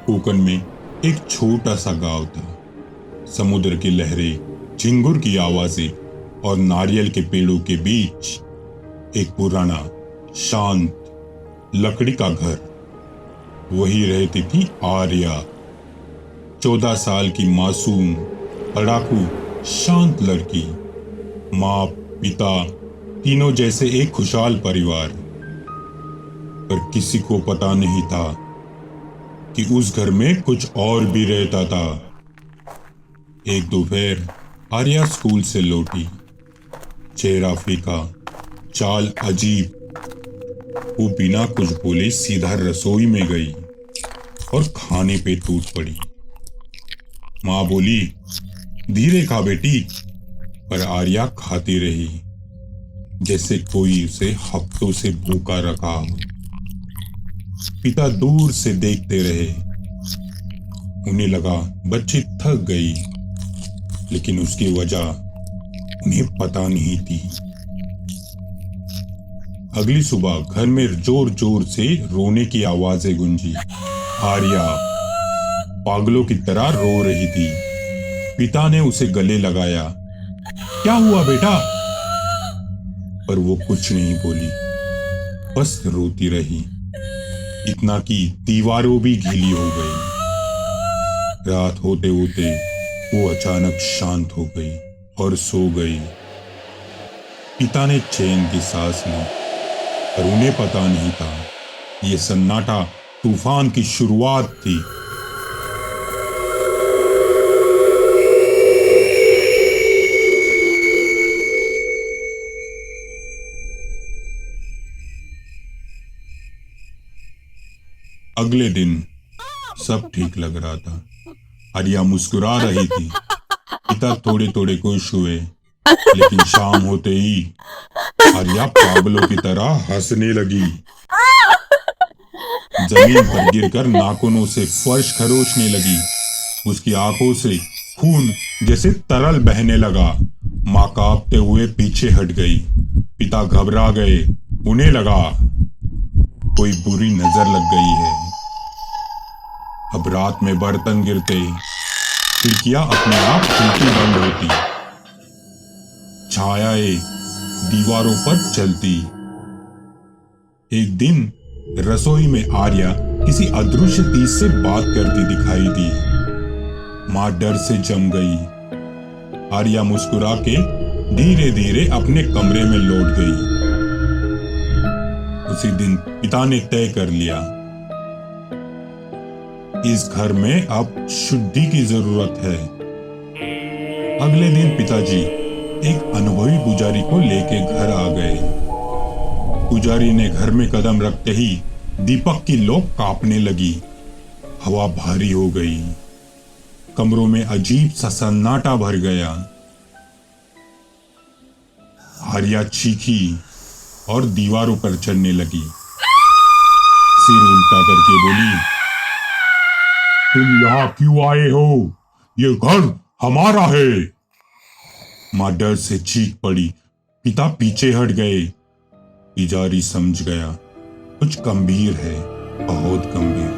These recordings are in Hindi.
कोकण में एक छोटा सा गांव था। समुद्र की लहरें, झिंगुर की आवाजें और नारियल के पेड़ों के बीच एक पुराना शांत लकड़ी का घर। वही रहती थी आर्या, 14 साल की मासूम, पढ़ाकू, शांत लड़की। माँ पिता तीनों जैसे एक खुशहाल परिवार। पर किसी को पता नहीं था कि उस घर में कुछ और भी रहता था। एक दोपहर आर्या स्कूल से लौटी, चेहरा फीका, चाल अजीब। वो बिना कुछ बोले सीधा रसोई में गई और खाने पे टूट पड़ी। माँ बोली, धीरे खा बेटी। पर आर्या खाती रही जैसे कोई उसे हफ्तों से भूखा रखा हो। पिता दूर से देखते रहे। उन्हें लगा बच्ची थक गई, लेकिन उसकी वजह उन्हें पता नहीं थी। अगली सुबह घर में जोर जोर से रोने की आवाजें गूंजी। आर्या पागलों की तरह रो रही थी। पिता ने उसे गले लगाया। क्या हुआ बेटा? पर वो कुछ नहीं बोली, बस रोती रही, इतना कि दीवारों भी गीली हो गई। रात होते होते वो अचानक शांत हो गई और सो गई। पिता ने चैन की सांस ली, पर उन्हें पता नहीं था ये सन्नाटा तूफान की शुरुआत थी। अगले दिन सब ठीक लग रहा था। आर्या मुस्कुरा रही थी। पिता थोड़े थोड़े खुश हुए, लेकिन शाम होते ही आर्या पागलों की तरह हंसने लगी। जमीन पर गिरकर नाखूनों से फर्श खरोचने लगी। उसकी आंखों से खून जैसे तरल बहने लगा। माँ कांपते हुए पीछे हट गई। पिता घबरा गए। उन्हें लगा कोई बुरी नजर लग गई है। अब रात में बर्तन गिरते, खिड़कियां अपने आप खुलती बंद होती, छायाएं दीवारों पर चलती। एक दिन रसोई में आर्या किसी अदृश्य चीज से बात करती दिखाई दी। मां डर से जम गई। आर्या मुस्कुरा के धीरे धीरे अपने कमरे में लौट गई। उसी दिन पिता ने तय कर लिया, इस घर में अब शुद्धि की जरूरत है। अगले दिन पिताजी एक अनुभवी पुजारी को लेके घर आ गए। पुजारी ने घर में कदम रखते ही दीपक की लौ कांपने लगी। हवा भारी हो गई। कमरों में अजीब सा सन्नाटा भर गया। आर्या चीखी और दीवारों पर चढ़ने लगी। सिर उल्टा करके बोली, तुम यहां क्यों आए हो? ये घर हमारा है। मां डर से चीख पड़ी। पिता पीछे हट गए। पुजारी समझ गया कुछ गंभीर है, बहुत गंभीर।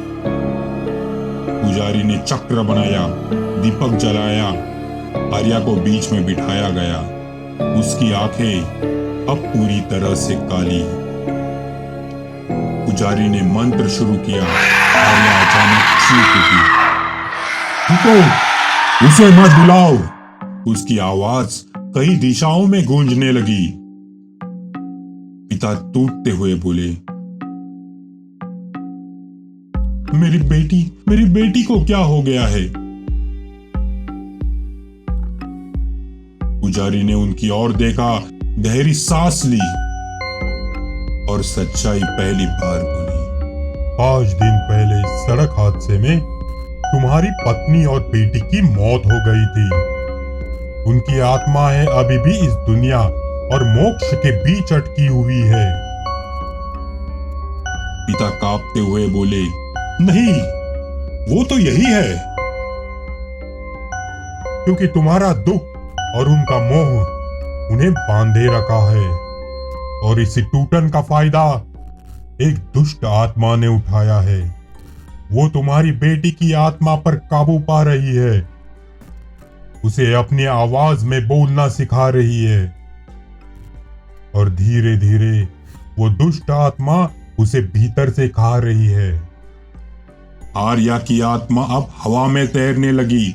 पुजारी ने चक्र बनाया, दीपक जलाया। आर्या को बीच में बिठाया गया। उसकी आंखें अब पूरी तरह से काली। पुजारी ने मंत्र शुरू किया। आर्या अचानक चीख उठी, रुको, उसे मत बुलाओ। उसकी आवाज कई दिशाओं में गूंजने लगी। पिता टूटते हुए बोले, मेरी बेटी को क्या हो गया है? पुजारी ने उनकी ओर देखा, गहरी सांस ली और सच्चाई पहली बार बोली, 5 दिन पहले सड़क हादसे में तुम्हारी पत्नी और बेटी की मौत हो गई थी। उनकी आत्माएं अभी भी इस दुनिया और मोक्ष के बीच अटकी हुई है। पिता कांपते हुए बोले, नहीं, वो तो यही है। क्योंकि तुम्हारा दुख और उनका मोह उन्हें बांधे रखा है, और इसी टूटन का फायदा एक दुष्ट आत्मा ने उठाया है। वो तुम्हारी बेटी की आत्मा पर काबू पा रही है, उसे अपनी आवाज में बोलना सिखा रही है और धीरे धीरे वो दुष्ट आत्मा उसे भीतर से खा रही है। आर्या की आत्मा अब हवा में तैरने लगी।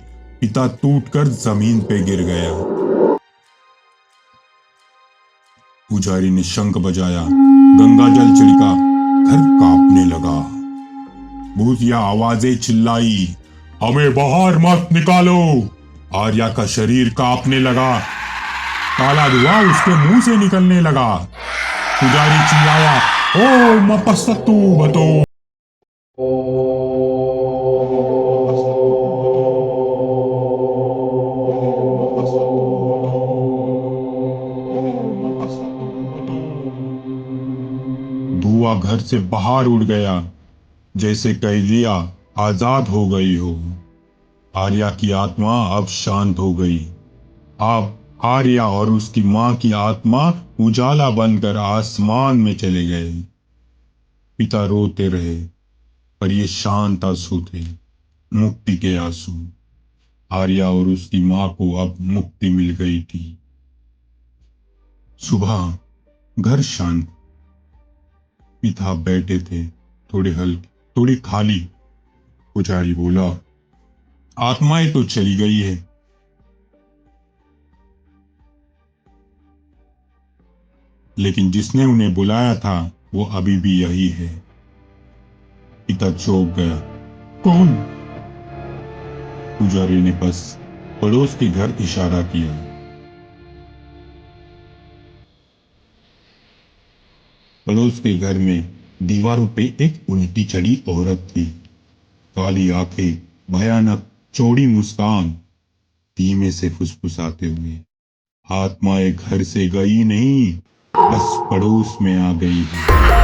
पिता टूटकर जमीन पे गिर गया। पुजारी ने शंख बजाया, गंगा जल छिड़का, घर कांपने लगा। भूतिया आवाजें चिल्लाई, हमें बाहर मत निकालो। आर्या का शरीर कांपने लगा, काला धुआं उसके मुंह से निकलने लगा। पुजारी चिल्लाया, ओ मपस्तु बतो। धुआं घर से बाहर उड़ गया, जैसे कैदिया आजाद हो गई हो। आर्या की आत्मा अब शांत हो गई। अब आर्या और उसकी मां की आत्मा उजाला बनकर आसमान में चले गए। पिता रोते रहे, पर ये शांत आंसू थे, मुक्ति के आंसू। आर्या और उसकी मां को अब मुक्ति मिल गई थी। सुबह घर शांत। पिता बैठे थे, थोड़े हल्के, थोड़ी खाली। पुजारी बोला, आत्माएं तो चली गई है, लेकिन जिसने उन्हें बुलाया था वो अभी भी यही है। पिता चौंक गया, कौन? पुजारी ने बस पड़ोस के घर इशारा किया। पड़ोस के घर में दीवारों पे एक उल्टी चढ़ी औरत थी। काली आंखें, भयानक चौड़ी मुस्कान, धीमे से फुसफुसाते हुए। आत्माएं घर से गई नहीं, बस पड़ोस में आ गई है।